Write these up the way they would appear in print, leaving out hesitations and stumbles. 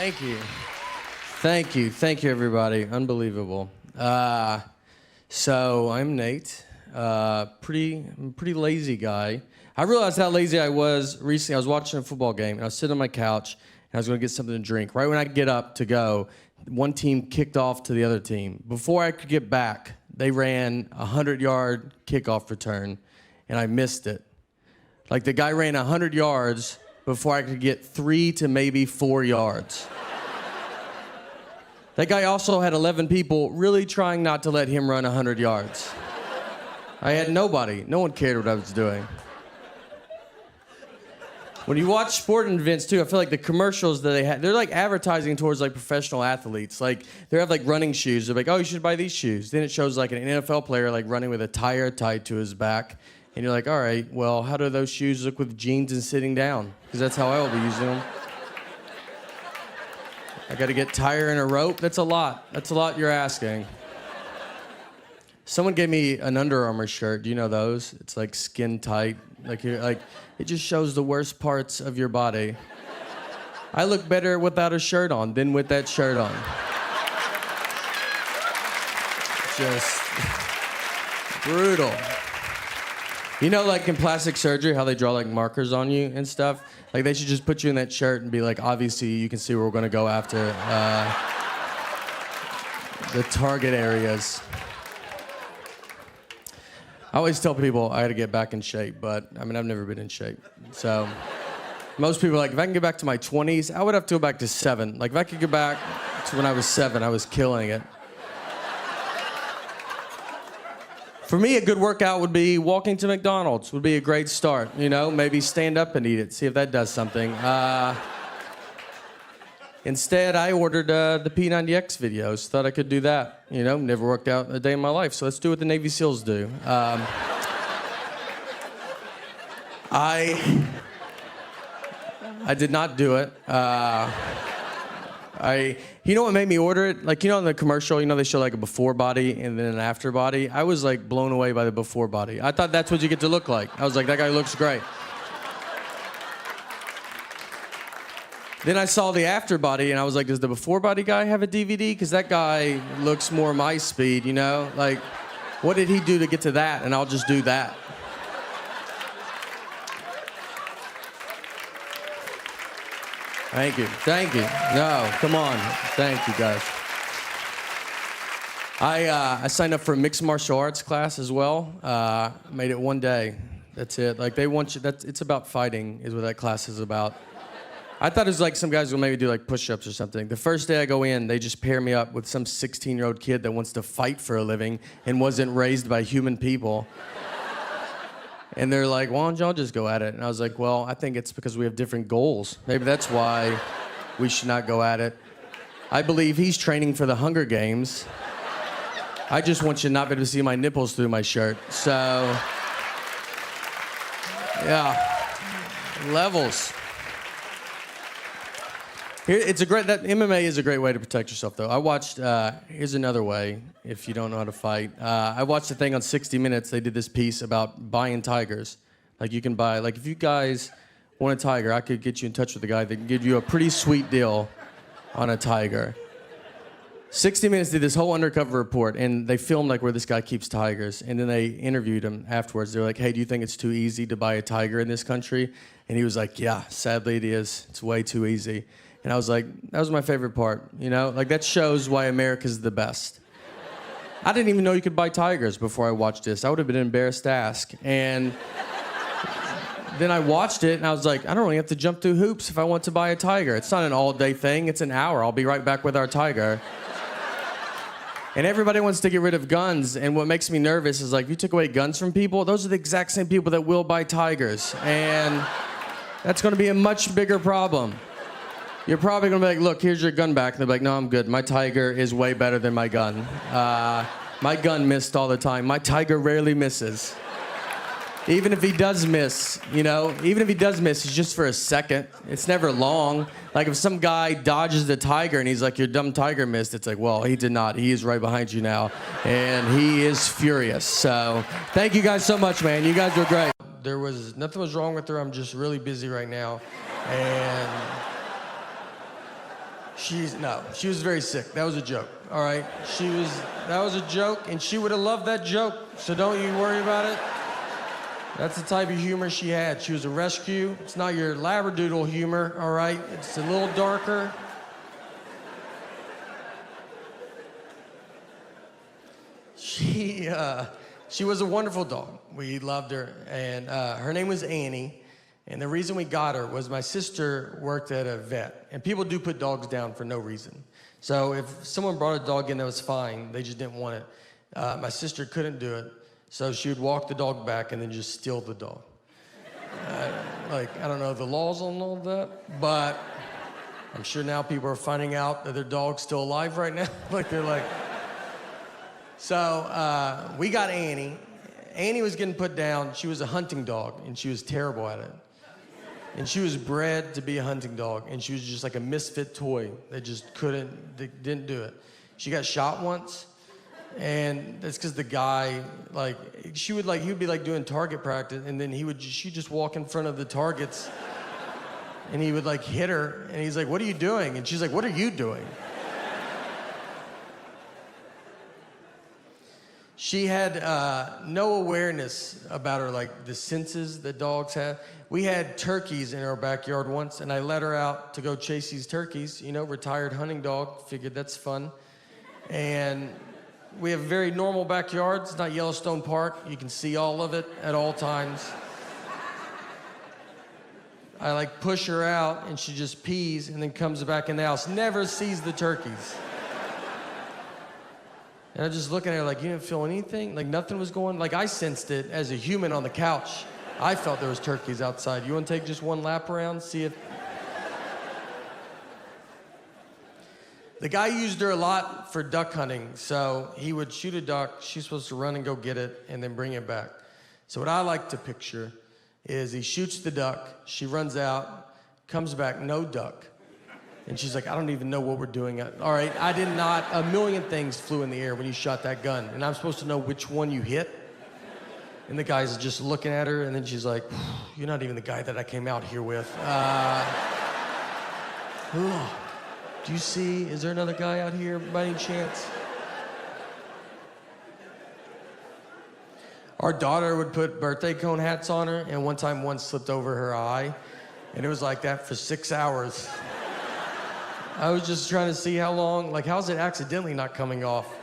Thank you. Thank you, everybody. Unbelievable. So I'm Nate. Pretty lazy guy. I realized how lazy I was recently. I was watching a football game, and I was sitting on my couch, and I was going to get something to drink. Right when I get up to go, one team kicked off to the other team. Before I could get back, they ran a 100-yard kickoff return, and I missed it. Like, the guy ran 100 yards before I could get 3 to maybe 4 yards. That guy also had 11 people really trying not to let him run 100 yards. I had nobody. No one cared what I was doing. When you watch sporting events, too, I feel like the commercials that they have, they're like advertising towards like professional athletes. Like, they have like running shoes. They're like, oh, you should buy these shoes. Then it shows like an NFL player like running with a tire tied to his back. And you're like, all right, well, how do those shoes look with jeans and sitting down? Because that's how I will be using them. I got to get tire and a rope. That's a lot. That's a lot you're asking. Someone gave me an Under Armour shirt. Do you know those? It's like skin tight. Like it just shows the worst parts of your body. I look better without a shirt on than with that shirt on. Just brutal. You know, like in plastic surgery, how they draw like markers on you and stuff? Like, they should just put you in that shirt and be like, obviously you can see where we're gonna go after the target areas. I always tell people I gotta get back in shape, but I mean, I've never been in shape. So most people are like, if I can get back to my 20s, I would have to go back to 7. Like, if I could get back to when I was 7, I was killing it. For me, a good workout would be walking to McDonald's would be a great start. You know, maybe stand up and eat it, see if that does something. Instead, I ordered the P90X videos. Thought I could do that. You know, never worked out a day in my life, so let's do what the Navy SEALs do. I did not do it. You know what made me order it? Like, you know in the commercial, you know they show like a before body and then an after body? I was like blown away by the before body. I thought that's what you get to look like. I was like, that guy looks great. Then I saw the after body and I was like, does the before body guy have a DVD? Because that guy looks more my speed, you know? Like, what did he do to get to that? And I'll just do that. Thank you. Thank you. No, come on. Thank you, guys. I signed up for a mixed martial arts class as well. Made it one day. That's it. Like, they want you, it's about fighting is what that class is about. I thought it was like some guys will maybe do like push-ups or something. The first day I go in, they just pair me up with some 16-year-old kid that wants to fight for a living and wasn't raised by human people. And they're like, why don't y'all just go at it? And I was like, well, I think it's because we have different goals. Maybe that's why we should not go at it. I believe he's training for the Hunger Games. I just want you to not be able to see my nipples through my shirt. So, yeah, levels. That MMA is a great way to protect yourself, though. I watched, here's another way, if you don't know how to fight. I watched a thing on 60 Minutes. They did this piece about buying tigers. Like, you can buy, like, if you guys want a tiger, I could get you in touch with a guy that can give you a pretty sweet deal on a tiger. 60 Minutes did this whole undercover report, and they filmed, like, where this guy keeps tigers. And then they interviewed him afterwards. They were like, hey, do you think it's too easy to buy a tiger in this country? And he was like, yeah, sadly it is. It's way too easy. And I was like, that was my favorite part, you know? Like, that shows why America's the best. I didn't even know you could buy tigers before I watched this. I would have been embarrassed to ask. And then I watched it, and I was like, I don't really have to jump through hoops if I want to buy a tiger. It's not an all-day thing. It's an hour. I'll be right back with our tiger. And everybody wants to get rid of guns, and what makes me nervous is, like, if you took away guns from people, those are the exact same people that will buy tigers. And that's going to be a much bigger problem. You're probably gonna be like, look, here's your gun back. And they'll be like, no, I'm good. My tiger is way better than my gun. My gun missed all the time. My tiger rarely misses. Even if he does miss, you know, even if he does miss, it's just for a second. It's never long. Like, if some guy dodges the tiger and he's like, your dumb tiger missed, it's like, well, he did not. He is right behind you now. And he is furious. So thank you guys so much, man. You guys were great. Nothing was wrong with her. I'm just really busy right now. And She was very sick. That was a joke, all right? That was a joke, and she would have loved that joke, so don't you worry about it. That's the type of humor she had. She was a rescue. It's not your labradoodle humor, all right? It's a little darker. She was a wonderful dog. We loved her, and her name was Annie. And the reason we got her was my sister worked at a vet, and people do put dogs down for no reason. So if someone brought a dog in that was fine, they just didn't want it. My sister couldn't do it, so she would walk the dog back and then just steal the dog. I don't know the laws on all of that, but I'm sure now people are finding out that their dog's still alive right now. So we got Annie. Annie was getting put down. She was a hunting dog, and she was terrible at it. And she was bred to be a hunting dog, and she was just like a misfit toy that just didn't do it. She got shot once, and that's because the guy, he would be like doing target practice, and then she'd just walk in front of the targets, and he would like hit her, and he's like, "What are you doing?" And she's like, "What are you doing?" She had no awareness about her, like the senses that dogs have. We had turkeys in our backyard once, and I let her out to go chase these turkeys. You know, retired hunting dog, figured that's fun. And we have a very normal backyard. It's not Yellowstone Park. You can see all of it at all times. I push her out, and she just pees and then comes back in the house. Never sees the turkeys. And I'm just looking at her like, you didn't feel anything? Like nothing was going, I sensed it as a human on the couch. I felt there was turkeys outside. You want to take just one lap around, see if... The guy used her a lot for duck hunting. So he would shoot a duck. She's supposed to run and go get it and then bring it back. So what I like to picture is he shoots the duck. She runs out, comes back, no duck. And she's like, I don't even know what we're doing. All right, I did not. A million things flew in the air when you shot that gun. And I'm supposed to know which one you hit. And the guy's just looking at her, and then she's like, you're not even the guy that I came out here with. Do you see, is there another guy out here by any chance? Our daughter would put birthday cone hats on her, and one slipped over her eye, and it was like that for 6 hours. I was just trying to see how long, how's it accidentally not coming off?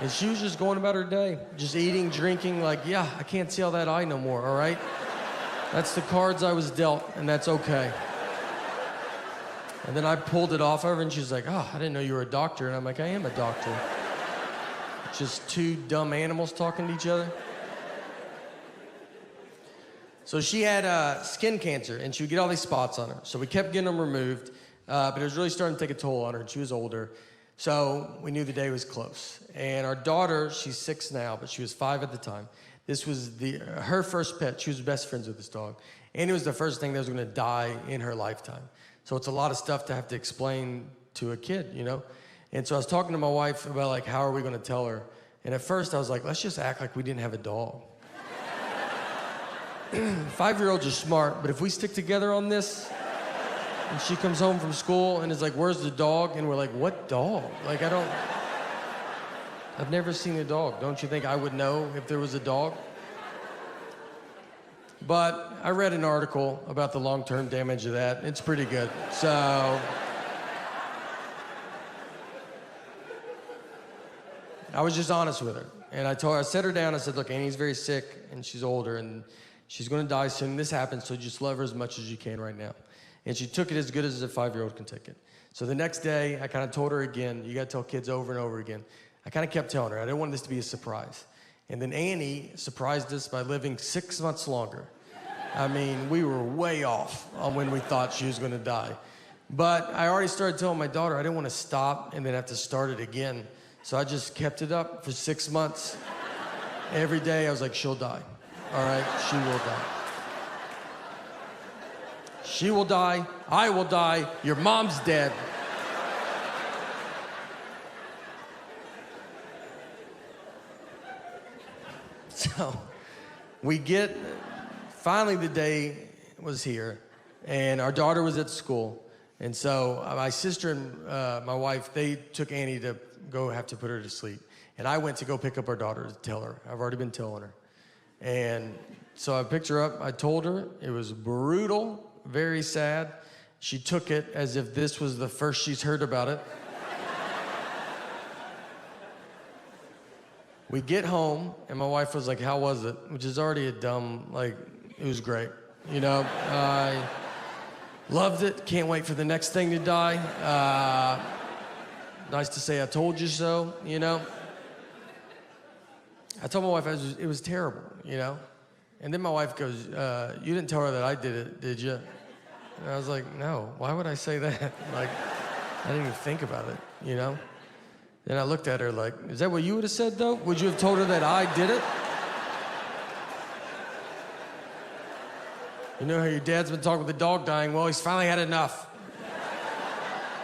And she was just going about her day, just eating, drinking, I can't see all that eye no more, all right? That's the cards I was dealt, and that's okay. And then I pulled it off of her, and she's like, I didn't know you were a doctor. And I'm like, I am a doctor. Just two dumb animals talking to each other. So she had skin cancer, and she would get all these spots on her. So we kept getting them removed. But it was really starting to take a toll on her, and she was older. So we knew the day was close. And our daughter, she's 6 now, but she was 5 at the time. This was her first pet. She was best friends with this dog. And it was the first thing that was going to die in her lifetime. So it's a lot of stuff to have to explain to a kid, you know? And so I was talking to my wife about, how are we going to tell her? And at first I was like, let's just act like we didn't have a dog. 5-year-olds are smart, but if we stick together on this... And she comes home from school and is like, where's the dog? And we're like, what dog? I've never seen a dog. Don't you think I would know if there was a dog? But I read an article about the long-term damage of that. It's pretty good. So I was just honest with her. And I set her down. I said, look, Annie's very sick and she's older and she's going to die soon. This happens, so just love her as much as you can right now. And she took it as good as a 5-year-old can take it. So the next day, I kind of told her again, you got to tell kids over and over again. I kind of kept telling her. I didn't want this to be a surprise. And then Annie surprised us by living 6 months longer. I mean, we were way off on when we thought she was going to die. But I already started telling my daughter I didn't want to stop and then have to start it again. So I just kept it up for 6 months. Every day, I was like, she'll die. All right, she will die. She will die, I will die, your mom's dead. So finally the day was here, and our daughter was at school, And so my sister and my wife, they took Annie to go have to put her to sleep. And I went to go pick up our daughter to tell her. I've already been telling her. And so I picked her up. I told her. It was brutal, very sad. She took it as if this was the first she's heard about it. We get home, and my wife was like, how was it? Which is already a dumb, like, it was great. You know, I loved it. Can't wait for the next thing to die. Nice to say I told you so, you know. I told my wife it was terrible, you know. And then my wife goes, you didn't tell her that I did it, did you? And I was like, no, why would I say that? Like, I didn't even think about it, you know. Then I looked at her like, is that what you would have said, though? Would you have told her that I did it? You know how your dad's been talking with the dog dying? Well, he's finally had enough.